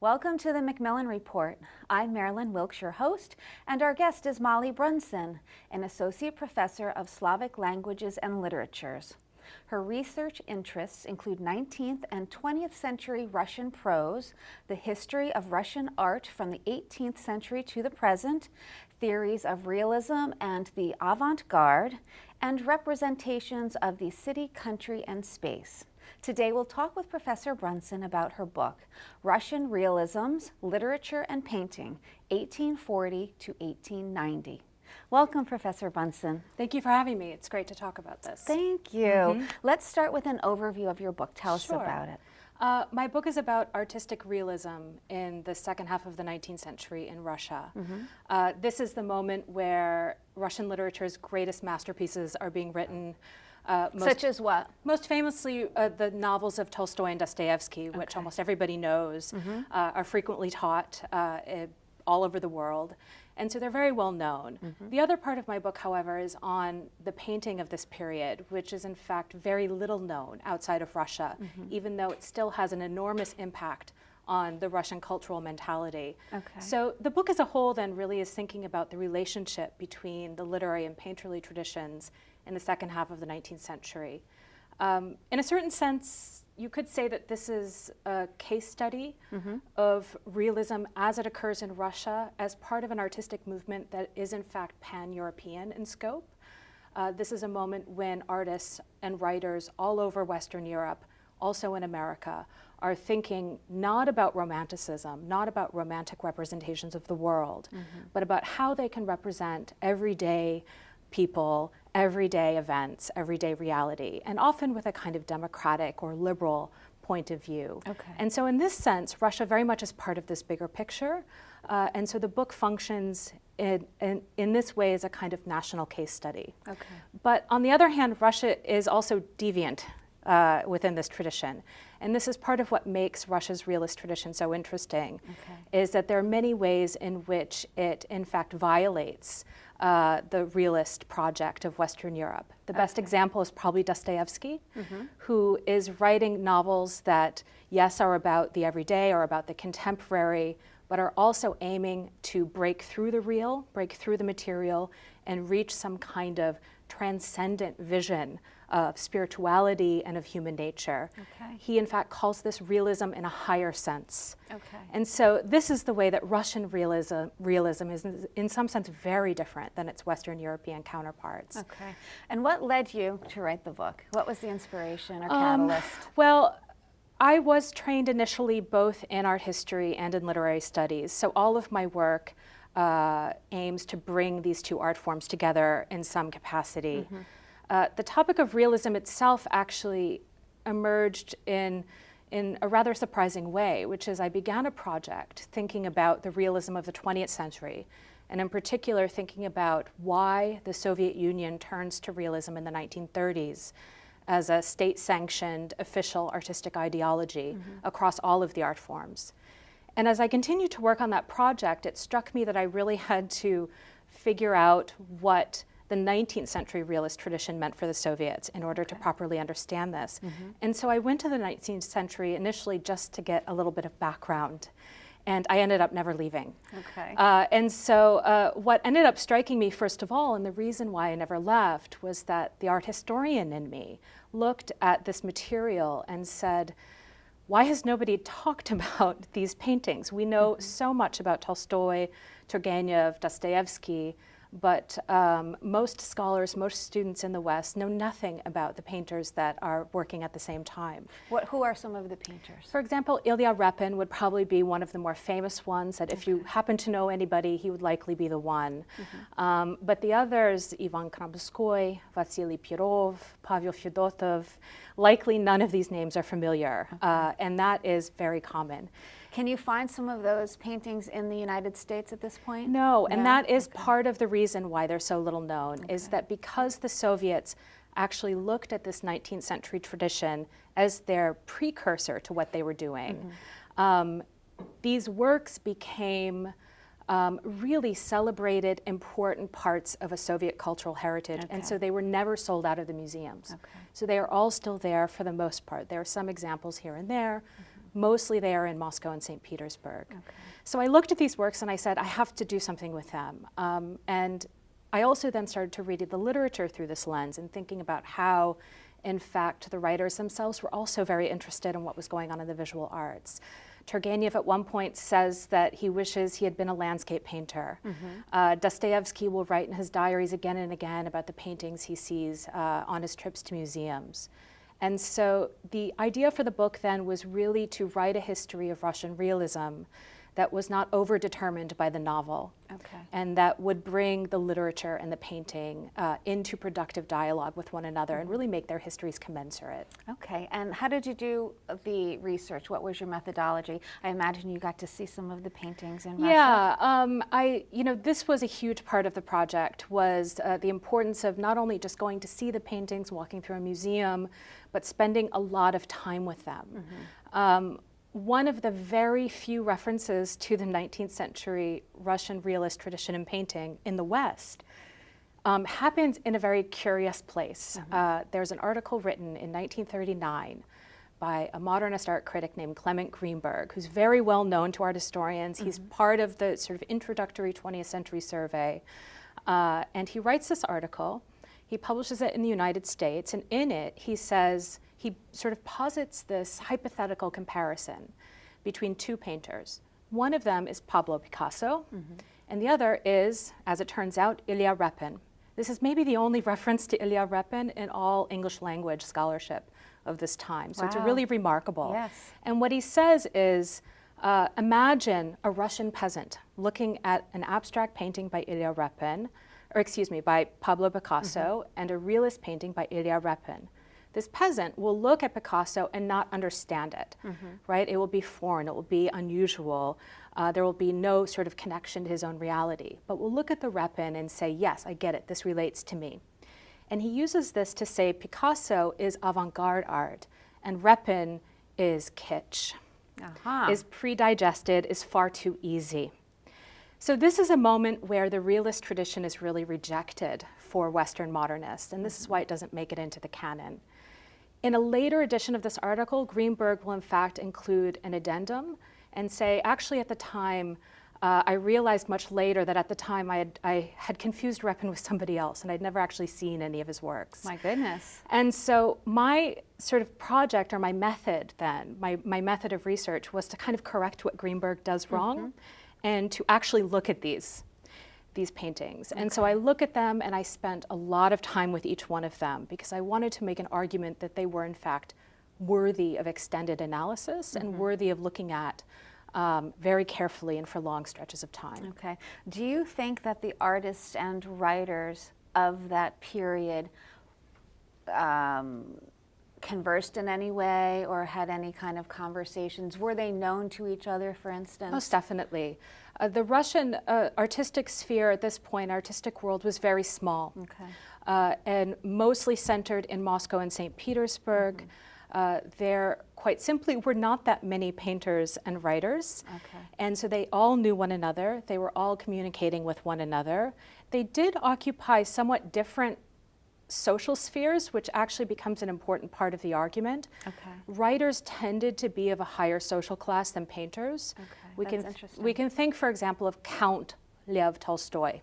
Welcome to the Macmillan Report. I'm Marilyn Wilkes, your host, and our guest is Molly Brunson, an associate professor of Slavic languages and literatures. Her research interests include 19th and 20th century Russian prose, the history of Russian art from the 18th century to the present, theories of realism and the avant-garde, and representations of the city, country, and space. Today we'll talk with Professor Brunson about her book, Russian Realisms, Literature and Painting, 1840 to 1890. Welcome, Professor Brunson. Thank you for having me. It's great to talk about this. Thank you. Let's start with an overview of your book. Tell us about it. My book is about artistic realism in the second half of the 19th century in Russia. This is the moment where Russian literature's greatest masterpieces are being written. Such as what? Most famously, the novels of Tolstoy and Dostoevsky, which almost everybody knows, are frequently taught all over the world. And so they're very well known. The other part of my book, however, is on the painting of this period, which is in fact very little known outside of Russia, even though it still has an enormous impact on the Russian cultural mentality. So the book as a whole then really is thinking about the relationship between the literary and painterly traditions in the second half of the 19th century. In a certain sense, you could say that this is a case study of realism as it occurs in Russia as part of an artistic movement that is in fact pan-European in scope. This is a moment when artists and writers all over Western Europe, also in America, are thinking not about romanticism, not about romantic representations of the world, but about how they can represent everyday people, everyday events, everyday reality, and often with a kind of democratic or liberal point of view. And so in this sense, Russia very much is part of this bigger picture. And so the book functions in this way as a kind of national case study. But on the other hand, Russia is also deviant within this tradition. And this is part of what makes Russia's realist tradition so interesting, is that there are many ways in which it in fact violates the realist project of Western Europe. The best example is probably Dostoevsky, who is writing novels that, yes, are about the everyday or about the contemporary, but are also aiming to break through the real, break through the material, and reach some kind of transcendent vision of spirituality and of human nature. He in fact calls this realism in a higher sense. And so this is the way that Russian realism is in some sense very different than its Western European counterparts. And what led you to write the book? What was the inspiration or catalyst? Well, I was trained initially both in art history and in literary studies. So all of my work aims to bring these two art forms together in some capacity. The topic of realism itself actually emerged in a rather surprising way, which is I began a project thinking about the realism of the 20th century, and in particular thinking about why the Soviet Union turns to realism in the 1930s as a state-sanctioned official artistic ideology across all of the art forms. And as I continued to work on that project, it struck me that I really had to figure out what the 19th century realist tradition meant for the Soviets in order to properly understand this. And so I went to the 19th century initially just to get a little bit of background, and I ended up never leaving. And so what ended up striking me first of all, and the reason why I never left, was that the art historian in me looked at this material and said, why has nobody talked about these paintings? We know so much about Tolstoy, Turgenev, Dostoevsky, but most scholars, most students in the West know nothing about the painters that are working at the same time. Who are some of the painters? For example, Ilya Repin would probably be one of the more famous ones, that if you happen to know anybody, he would likely be the one. But the others, Ivan Kramskoy, Vasily Pirov, Pavel Fedotov, likely none of these names are familiar, and that is very common. Can you find some of those paintings in the United States at this point? No, and that is part of the reason why they're so little known, is that because the Soviets actually looked at this 19th century tradition as their precursor to what they were doing, these works became really celebrated important parts of a Soviet cultural heritage, and so they were never sold out of the museums. So they are all still there for the most part. There are some examples here and there, Mostly they are in Moscow and St. Petersburg. Okay. So I looked at these works and I said, I have to do something with them. And I also then started to read the literature through this lens and thinking about how, in fact, the writers themselves were also very interested in what was going on in the visual arts. Turgenev at one point says that he wishes he had been a landscape painter. Dostoevsky will write in his diaries again and again about the paintings he sees on his trips to museums. And so the idea for the book then was really to write a history of Russian realism that was not overdetermined by the novel, and that would bring the literature and the painting into productive dialogue with one another and really make their histories commensurate. Okay, and how did you do the research? What was your methodology? I imagine you got to see some of the paintings in Russia. Yeah, this was a huge part of the project, was the importance of not only just going to see the paintings, walking through a museum, but spending a lot of time with them. One of the very few references to the 19th century Russian realist tradition in painting in the West happens in a very curious place. There's an article written in 1939 by a modernist art critic named Clement Greenberg, who's very well known to art historians. He's part of the sort of introductory 20th century survey. And he writes this article. He publishes it in the United States, and in it he says, he sort of posits this hypothetical comparison between two painters. One of them is Pablo Picasso, and the other is, as it turns out, Ilya Repin. This is maybe the only reference to Ilya Repin in all English language scholarship of this time. So it's really remarkable. Yes. And what he says is, imagine a Russian peasant looking at an abstract painting by Ilya Repin, by Pablo Picasso, and a realist painting by Ilya Repin. This peasant will look at Picasso and not understand it, right? It will be foreign, it will be unusual. There will be no sort of connection to his own reality. But we'll look at the Repin and say, yes, I get it, this relates to me. And he uses this to say Picasso is avant-garde art and Repin is kitsch, is pre-digested, is far too easy. So this is a moment where the realist tradition is really rejected for Western modernists, and this is why it doesn't make it into the canon. In a later edition of this article, Greenberg will in fact include an addendum and say, actually at the time, I realized much later that at the time I had confused Repin with somebody else, and I'd never actually seen any of his works. My goodness. And so my sort of project, or my method then, my method of research was to kind of correct what Greenberg does wrong, and to actually look at these paintings. And so I look at them and I spent a lot of time with each one of them because I wanted to make an argument that they were in fact worthy of extended analysis and worthy of looking at very carefully and for long stretches of time. Okay. Do you think that the artists and writers of that period conversed in any way or had any kind of conversations? Were they known to each other, for instance? Most definitely. The Russian artistic sphere at this point, artistic world, was very small, and mostly centered in Moscow and St. Petersburg. There, quite simply, were not that many painters and writers, and so they all knew one another. They were all communicating with one another. They did occupy somewhat different social spheres, which actually becomes an important part of the argument. Writers tended to be of a higher social class than painters. We can think, for example, of Count Lev Tolstoy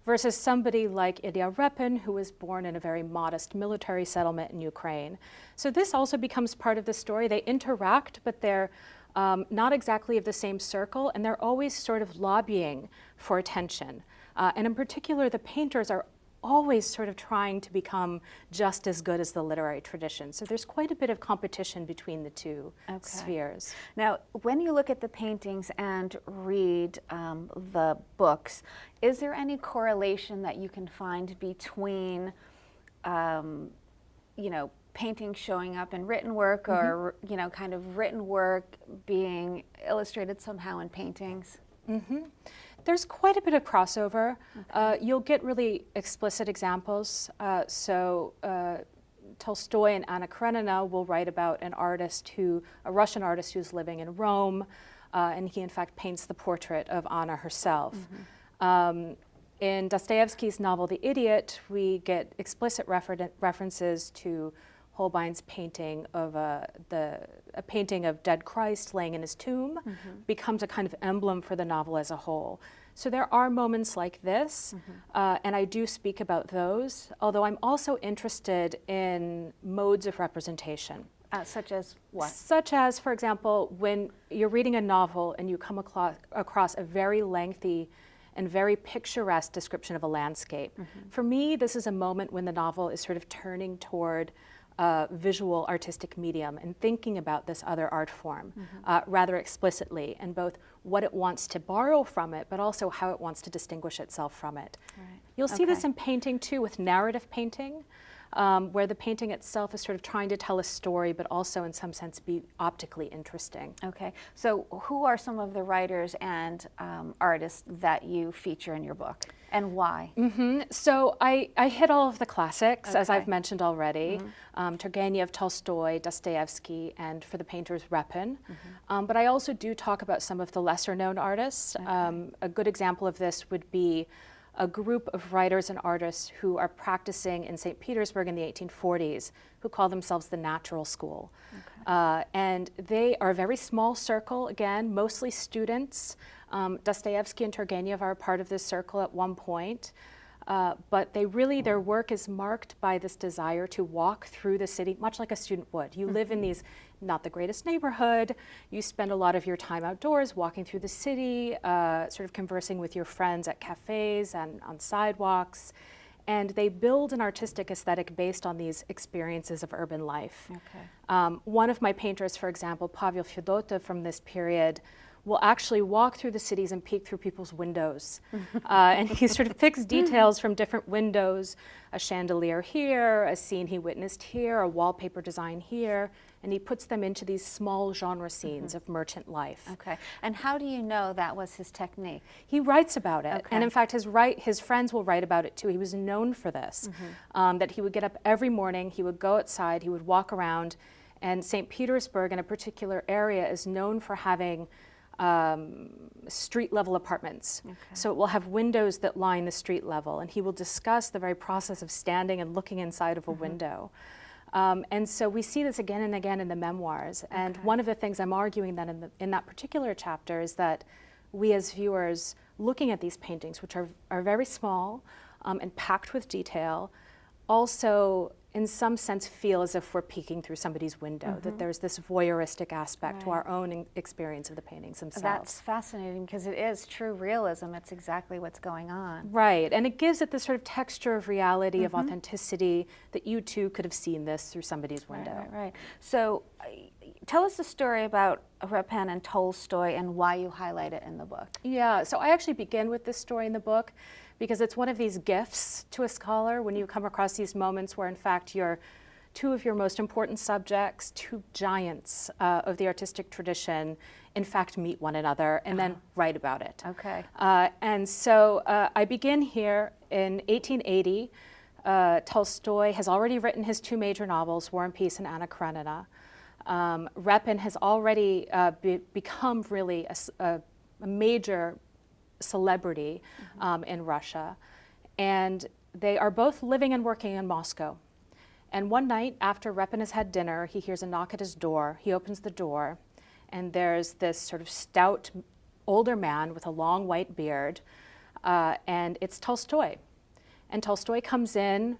versus somebody like Ilya Repin, who was born in a very modest military settlement in Ukraine. So this also becomes part of the story. They interact, but they're not exactly of the same circle, and they're always sort of lobbying for attention. And in particular, the painters are always sort of trying to become just as good as the literary tradition. So there's quite a bit of competition between the two spheres. Now, when you look at the paintings and read the books, is there any correlation that you can find between, paintings showing up in written work or, kind of written work being illustrated somehow in paintings? There's quite a bit of crossover. You'll get really explicit examples. Tolstoy and Anna Karenina will write about a Russian artist who's living in Rome, and he in fact paints the portrait of Anna herself. In Dostoevsky's novel The Idiot, we get explicit references to Holbein's painting of a painting of dead Christ laying in his tomb becomes a kind of emblem for the novel as a whole. So there are moments like this, and I do speak about those, although I'm also interested in modes of representation. Such as what? Such as, for example, when you're reading a novel and you come across a very lengthy and very picturesque description of a landscape. For me, this is a moment when the novel is sort of turning toward visual artistic medium and thinking about this other art form rather explicitly, and both what it wants to borrow from it, but also how it wants to distinguish itself from it. Right. You'll see this in painting too, with narrative painting, where the painting itself is sort of trying to tell a story, but also in some sense be optically interesting. Okay, so who are some of the writers and artists that you feature in your book, and why? So I hit all of the classics, as I've mentioned already, Turgenev, Tolstoy, Dostoevsky, and for the painters, Repin. But I also do talk about some of the lesser known artists. A good example of this would be a group of writers and artists who are practicing in St. Petersburg in the 1840s, who call themselves the Natural School. And they are a very small circle, again, mostly students. Dostoevsky and Turgenev are a part of this circle at one point. But their work is marked by this desire to walk through the city, much like a student would. You live in these, not the greatest neighborhood, you spend a lot of your time outdoors, walking through the city, sort of conversing with your friends at cafes and on sidewalks. And they build an artistic aesthetic based on these experiences of urban life. One of my painters, for example, Pavel Fedotov from this period, will actually walk through the cities and peek through people's windows. And he sort of picks details from different windows, a chandelier here, a scene he witnessed here, a wallpaper design here, and he puts them into these small genre scenes of merchant life. Okay, and how do you know that was his technique? He writes about it, and in fact his friends will write about it too. He was known for this, that he would get up every morning, he would go outside, he would walk around, and St. Petersburg in a particular area is known for having street level apartments. So it will have windows that line the street level, and he will discuss the very process of standing and looking inside of a window. And so we see this again and again in the memoirs. And one of the things I'm arguing then in that particular chapter is that we as viewers looking at these paintings, which are very small and packed with detail, also in some sense feel as if we're peeking through somebody's window, that there's this voyeuristic aspect to our own experience of the paintings themselves. That's fascinating, because it is true realism. It's exactly what's going on. Right, and it gives it this sort of texture of reality, of authenticity, that you too could have seen this through somebody's window. Right. So tell us the story about Repin and Tolstoy and why you highlight it in the book. Yeah, so I actually begin with this story in the book because it's one of these gifts to a scholar when you come across these moments where in fact two of your most important subjects, two giants of the artistic tradition, in fact meet one another and then write about it. And so I begin here in 1880. Tolstoy has already written his two major novels, War and Peace and Anna Karenina. Repin has already become really a major celebrity in Russia, and they are both living and working in Moscow. And one night after Repin has had dinner, he hears a knock at his door. He opens the door, and there's this sort of stout older man with a long white beard, and it's Tolstoy. And Tolstoy comes in.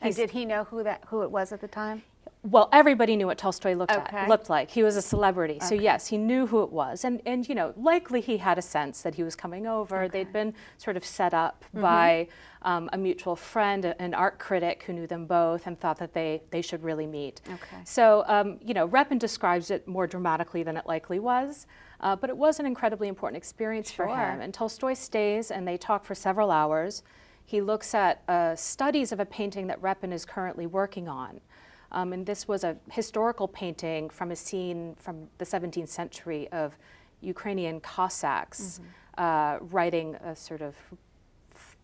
And did he know who it was at the time? Well, everybody knew what Tolstoy looked like. He was a celebrity. So yes, he knew who it was. And you know, likely he had a sense that he was coming over. They'd been sort of set up by a mutual friend, an art critic who knew them both and thought that they should really meet. So, you know, Repin describes it more dramatically than it likely was. But it was an incredibly important experience for him. And Tolstoy stays and they talk for several hours. He looks at studies of a painting that Repin is currently working on. And this was a historical painting from a scene from the 17th century of Ukrainian Cossacks writing a sort of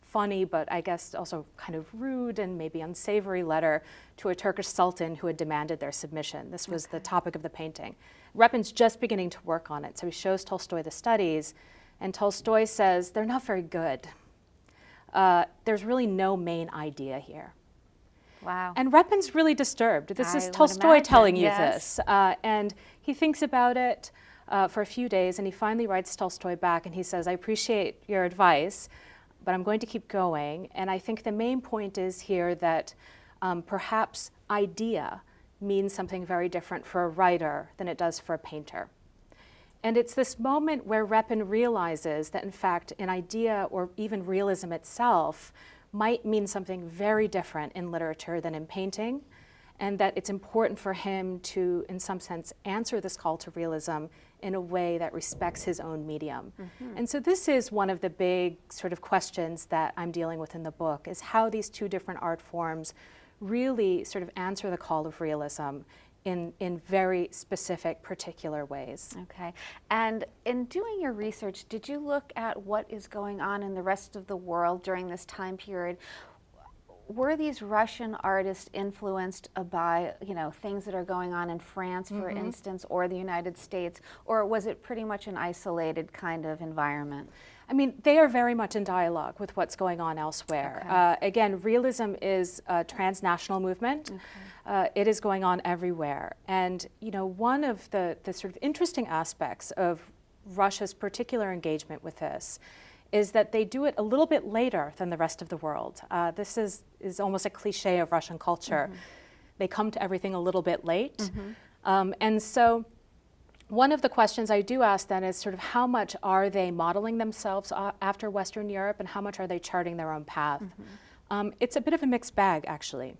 funny, but I guess also kind of rude and maybe unsavory letter to a Turkish sultan who had demanded their submission. This was the topic of the painting. Repin's just beginning to work on it, so he shows Tolstoy the studies, and Tolstoy says, they're not very good. There's really no main idea here. Wow. And Repin's really disturbed. This I is would Tolstoy imagine, telling you yes. this. And he thinks about it for a few days, and he finally writes Tolstoy back, and he says, I appreciate your advice, but I'm going to keep going. And I think the main point is here that perhaps idea means something very different for a writer than it does for a painter. And it's this moment where Repin realizes that, in fact, an idea or even realism itself might mean something very different in literature than in painting, and that it's important for him to, in some sense, answer this call to realism in a way that respects his own medium. And so this is one of the big sort of questions that I'm dealing with in the book, is how these two different art forms really sort of answer the call of realism in very specific, particular ways. Okay. And in doing your research, did you look at what is going on in the rest of the world during this time period? Were these Russian artists influenced by, things that are going on in France, for instance, or the United States, or was it pretty much an isolated kind of environment? I mean, they are very much in dialogue with what's going on elsewhere. Okay. Again, realism is a transnational movement. Okay. It is going on everywhere. And, one of the sort of interesting aspects of Russia's particular engagement with this is that they do it a little bit later than the rest of the world. This is almost a cliche of Russian culture. They come to everything a little bit late. And so one of the questions I do ask then is sort of how much are they modeling themselves after Western Europe, and how much are they charting their own path? It's a bit of a mixed bag, actually.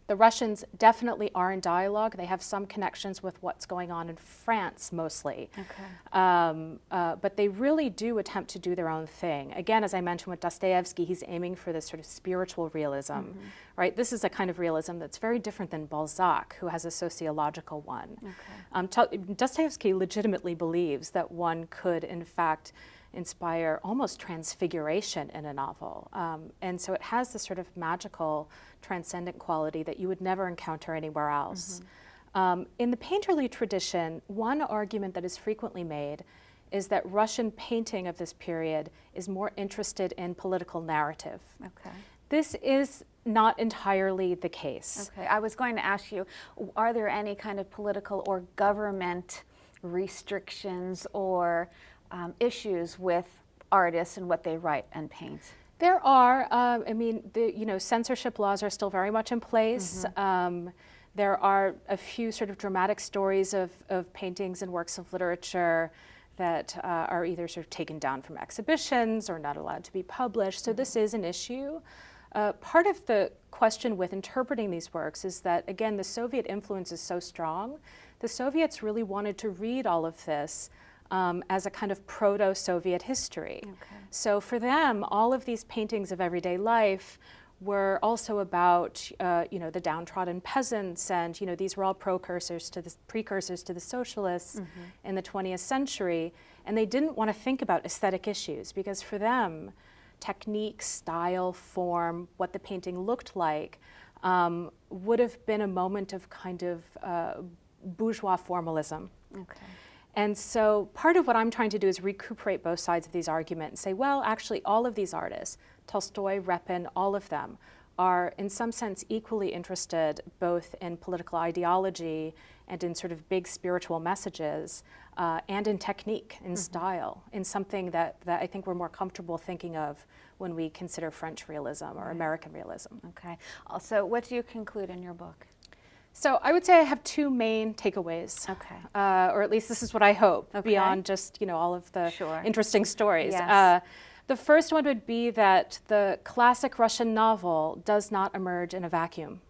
The Russians definitely are in dialogue. They have some connections with what's going on in France, mostly. Okay. But they really do attempt to do their own thing. Again, as I mentioned with Dostoevsky, he's aiming for this sort of spiritual realism, right? This is a kind of realism that's very different than Balzac, who has a sociological one. Okay. Dostoevsky legitimately believes that one could, in fact, inspire almost transfiguration in a novel. And so it has this sort of magical, transcendent quality that you would never encounter anywhere else. In the painterly tradition, one argument that is frequently made is that Russian painting of this period is more interested in political narrative. Okay. This is not entirely the case. Okay. I was going to ask you, are there any kind of political or government restrictions or issues with artists and what they write and paint? There are. Censorship laws are still very much in place. There are a few sort of dramatic stories of paintings and works of literature that are either sort of taken down from exhibitions or not allowed to be published. So this is an issue. Part of the question with interpreting these works is that, again, the Soviet influence is so strong. The Soviets really wanted to read all of this as a kind of proto-Soviet history. Okay. So for them, all of these paintings of everyday life were also about, the downtrodden peasants, and these were all precursors to the socialists in the 20th century. And they didn't want to think about aesthetic issues because for them, technique, style, form, what the painting looked like, would have been a moment of kind of bourgeois formalism. Okay. And so part of what I'm trying to do is recuperate both sides of these arguments and say, well, actually, all of these artists, Tolstoy, Repin, all of them, are in some sense equally interested both in political ideology and in sort of big spiritual messages, and in technique, in style, in something that I think we're more comfortable thinking of when we consider French realism or American realism. Okay. Also, what do you conclude in your book? So I would say I have two main takeaways. Okay. Or at least this is what I hope, Okay. beyond just all of the Sure. interesting stories. Yes. The first one would be that the classic Russian novel does not emerge in a vacuum.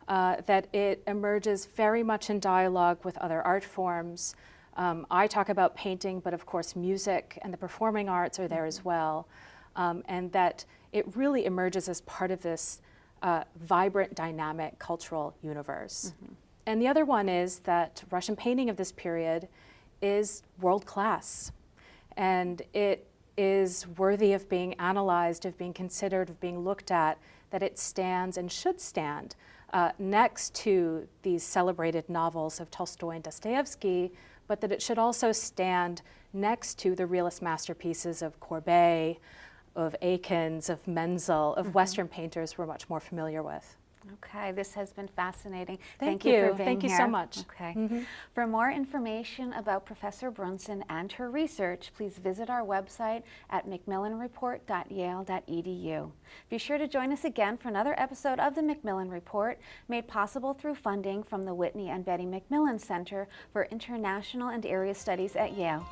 That it emerges very much in dialogue with other art forms. I talk about painting, but of course music and the performing arts are there as well. And that it really emerges as part of this vibrant, dynamic cultural universe. And the other one is that Russian painting of this period is world-class. And it is worthy of being analyzed, of being considered, of being looked at, that it stands and should stand next to these celebrated novels of Tolstoy and Dostoevsky, but that it should also stand next to the realist masterpieces of Courbet, of Eakins, of Menzel, of Western painters we're much more familiar with. Okay, this has been fascinating. Thank you for you. being Thank you here. so much. Okay. For more information about Professor Brunson and her research, please visit our website at macmillanreport.yale.edu. Be sure to join us again for another episode of the Macmillan Report, made possible through funding from the Whitney and Betty Macmillan Center for International and Area Studies at Yale.